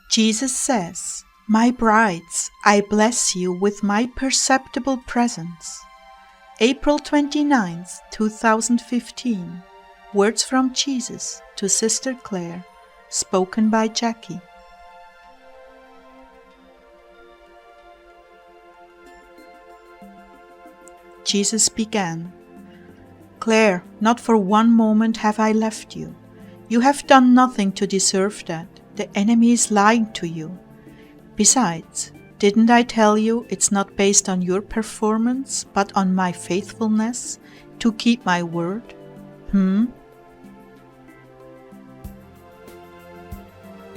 Jesus says, "My brides, I bless you with my perceptible presence." April 29th, 2015. Words from Jesus to Sister Clare, spoken by Jackie. Jesus began, "Clare, not for one moment have I left you. You have done nothing to deserve that. The enemy is lying to you. Besides, didn't I tell you it's not based on your performance, but on my faithfulness to keep my word?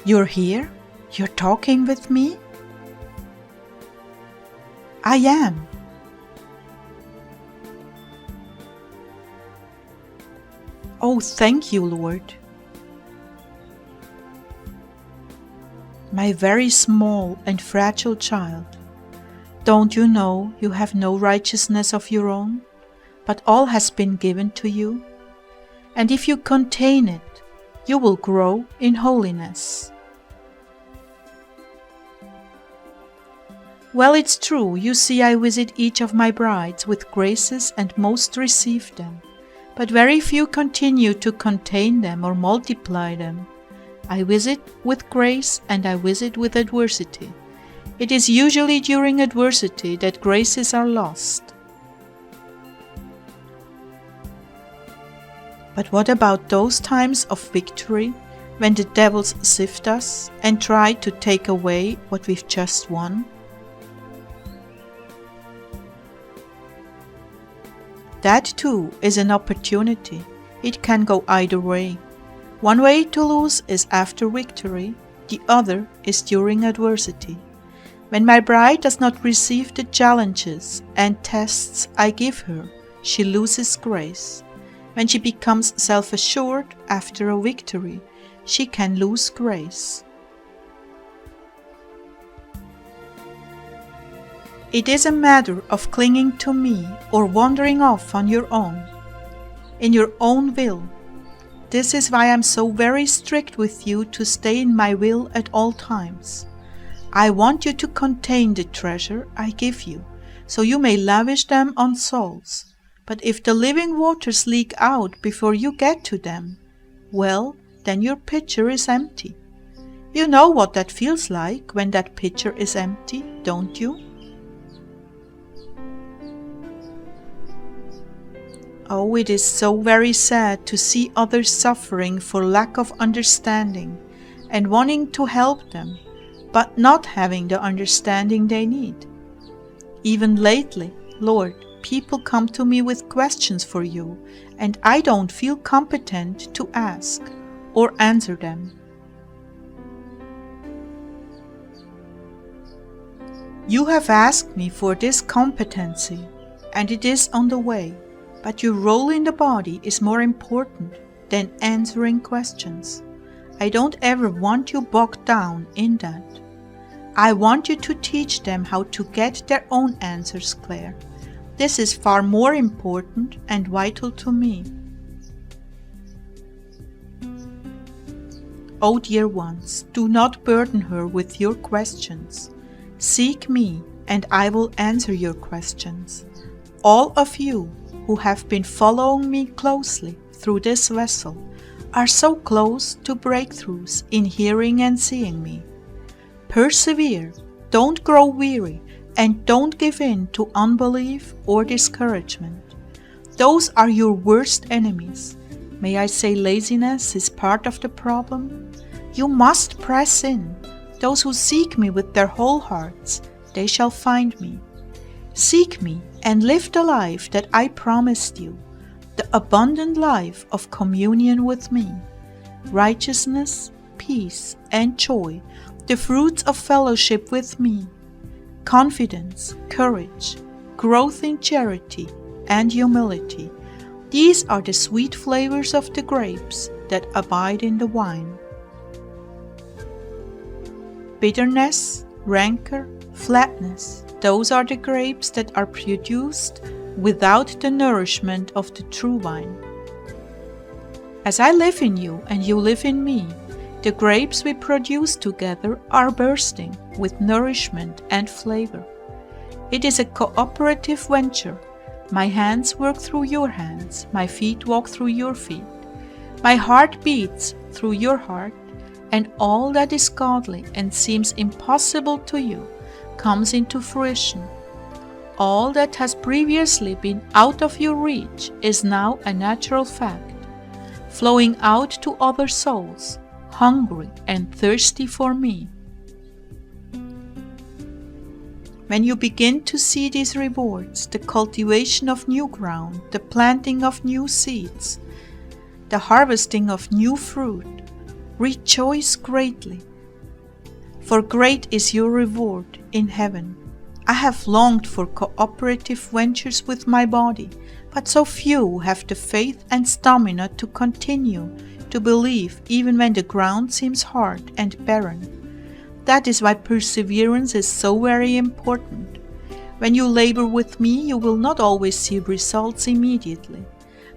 You're here? You're talking with me?" "I am." "Oh, thank you, Lord." "My very small and fragile child, don't you know you have no righteousness of your own, but all has been given to you? And if you contain it, you will grow in holiness." "Well, it's true. You see, I visit each of my brides with graces and most receive them, but very few continue to contain them or multiply them. I visit with grace and I visit with adversity. It is usually during adversity that graces are lost." "But what about those times of victory, when the devils sift us and try to take away what we've just won?" That too is an opportunity. It can go either way. One way to lose is after victory, the other is during adversity. When my bride does not receive the challenges and tests I give her, she loses grace. When she becomes self-assured after a victory, she can lose grace. It is a matter of clinging to me or wandering off on your own, in your own will. This is why I'm so very strict with you to stay in my will at all times. I want you to contain the treasure I give you, so you may lavish them on souls. But if the living waters leak out before you get to them, well, then your pitcher is empty. You know what that feels like when that pitcher is empty, don't you? Oh, it is so very sad to see others suffering for lack of understanding and wanting to help them, but not having the understanding they need. Even lately, Lord, people come to me with questions for you, and I don't feel competent to ask or answer them. You have asked me for this competency, and it is on the way. But your role in the body is more important than answering questions. I don't ever want you bogged down in that. I want you to teach them how to get their own answers, Clare. This is far more important and vital to me. Oh, dear ones, do not burden her with your questions. Seek me, and I will answer your questions. All of you who have been following me closely through this vessel are so close to breakthroughs in hearing and seeing me. Persevere, don't grow weary, and don't give in to unbelief or discouragement. Those are your worst enemies. May I say laziness is part of the problem? You must press in. Those who seek me with their whole hearts, they shall find me. Seek me and live the life that I promised you, the abundant life of communion with me, righteousness, peace, and joy, the fruits of fellowship with me, confidence, courage, growth in charity, and humility. These are the sweet flavors of the grapes that abide in the wine. Bitterness, rancor, flatness, those are the grapes that are produced without the nourishment of the true vine. As I live in you and you live in me, The grapes we produce together are bursting with nourishment and flavor. It is a cooperative venture. My hands work through your hands, my feet walk through your feet. My heart beats through your heart, and all that is godly and seems impossible to you comes into fruition. All that has previously been out of your reach is now a natural fact, flowing out to other souls, hungry and thirsty for me. When you begin to see these rewards, the cultivation of new ground, the planting of new seeds, the harvesting of new fruit, rejoice greatly, for great is your reward in heaven. I have longed for cooperative ventures with my body, but so few have the faith and stamina to continue to believe even when the ground seems hard and barren. That is why perseverance is so very important. When you labor with me, you will not always see results immediately,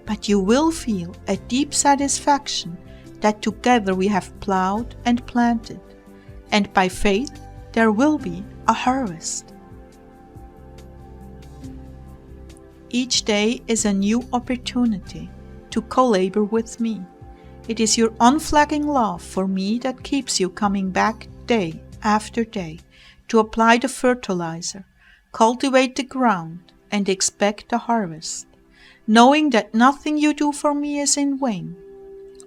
but you will feel a deep satisfaction that together we have plowed and planted, and by faith there will be a harvest. Each day is a new opportunity to co-labor with me. It is your unflagging love for me that keeps you coming back day after day to apply the fertilizer, cultivate the ground, and expect the harvest, knowing that nothing you do for me is in vain.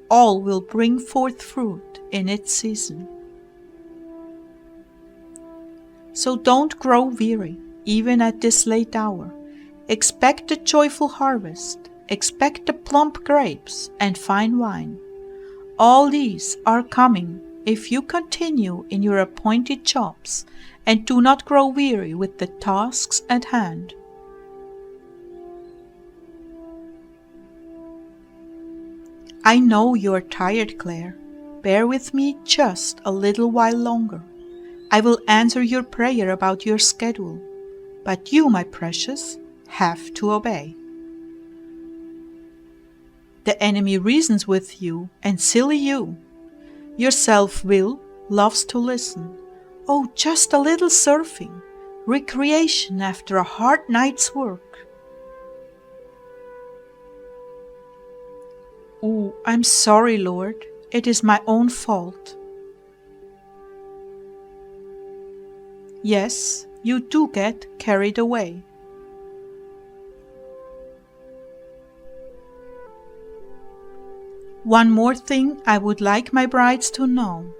All will bring forth fruit in its season. So don't grow weary, even at this late hour. Expect a joyful harvest, expect the plump grapes and fine wine. All these are coming if you continue in your appointed jobs and do not grow weary with the tasks at hand. I know you are tired, Clare. Bear with me just a little while longer. I will answer your prayer about your schedule, but you, my precious, have to obey. The enemy reasons with you, and silly you. Your self-will loves to listen. Oh, just a little surfing, recreation after a hard night's work. Oh, I'm sorry, Lord. It is my own fault. Yes, you do get carried away. One more thing I would like my brides to know.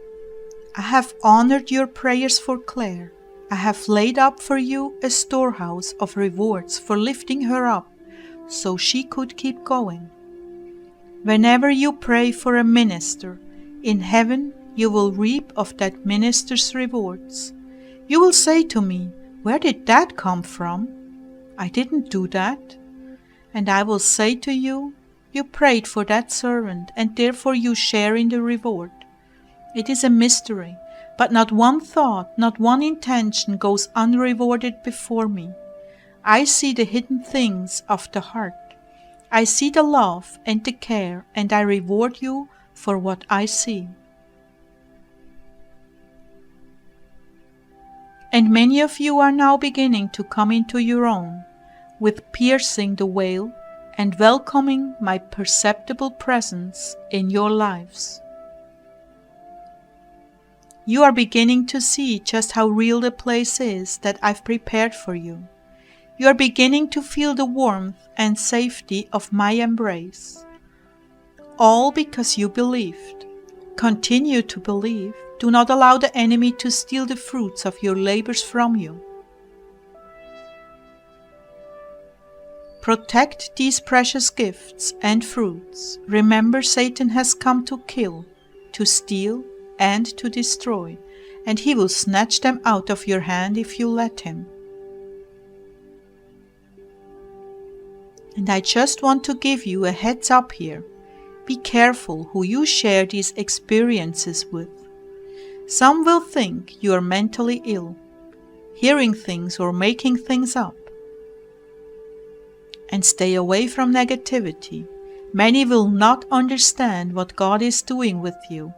I have honored your prayers for Clare. I have laid up for you a storehouse of rewards for lifting her up so she could keep going. Whenever you pray for a minister, in heaven you will reap of that minister's rewards. You will say to me, "Where did that come from? I didn't do that." And I will say to you, "You prayed for that servant, and therefore you share in the reward." It is a mystery, but not one thought, not one intention goes unrewarded before me. I see the hidden things of the heart. I see the love and the care, and I reward you for what I see. And many of you are now beginning to come into your own, with piercing the veil and welcoming my perceptible presence in your lives. You are beginning to see just how real the place is that I've prepared for you. You are beginning to feel the warmth and safety of my embrace. All because you believed. Continue to believe. Do not allow the enemy to steal the fruits of your labors from you. Protect these precious gifts and fruits. Remember, Satan has come to kill, to steal, and to destroy, and he will snatch them out of your hand if you let him. And I just want to give you a heads up here. Be careful who you share these experiences with. Some will think you are mentally ill, hearing things or making things up. And stay away from negativity. Many will not understand what God is doing with you,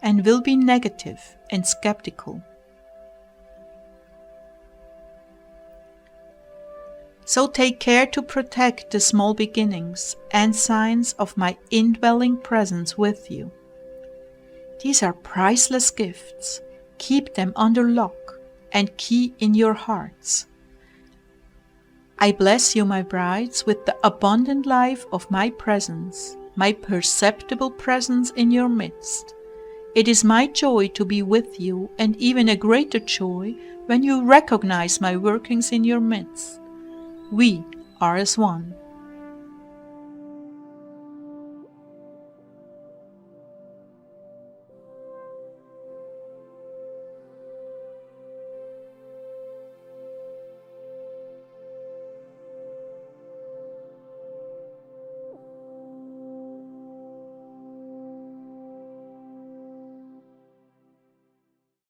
and will be negative and skeptical. So take care to protect the small beginnings and signs of my indwelling presence with you. These are priceless gifts. Keep them under lock and key in your hearts. I bless you, my brides, with the abundant life of my presence, my perceptible presence in your midst. It is my joy to be with you, and even a greater joy when you recognize my workings in your midst. We are as one.